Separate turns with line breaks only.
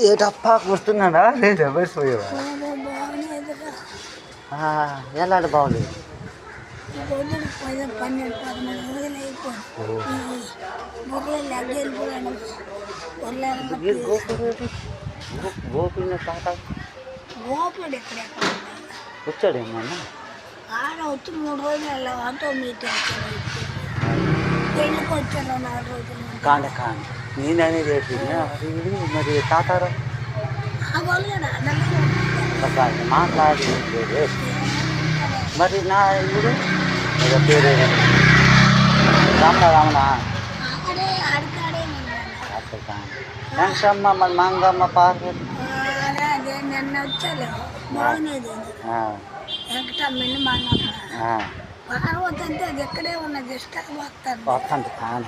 ఏటప్పా గుర్తున్నాడా లేదా మర్చిపోయావా ఎలాంటి బాగోలేదు గోపి తాత వచ్చాడేమన్నా
ఆడ వచ్చి 3 రోజులు ఆటో మీటింగ్ పెళ్ళికి వచ్చాను 4 రోజులు
కాండ నేననే చెప్పింది మరి తాతారా మాట్లాడి మరి నా ఇప్పుడు పేరు రామనా థ్యాంక్స్ అమ్మ మరి మంగమ్మ పార్వతి
అదే నిన్న వచ్చాను బాగునేది వెంకటమ్మని మంగమ్మ పార్వతి అంటే అది ఎక్కడే ఉన్నది ఇష్టం వస్తాను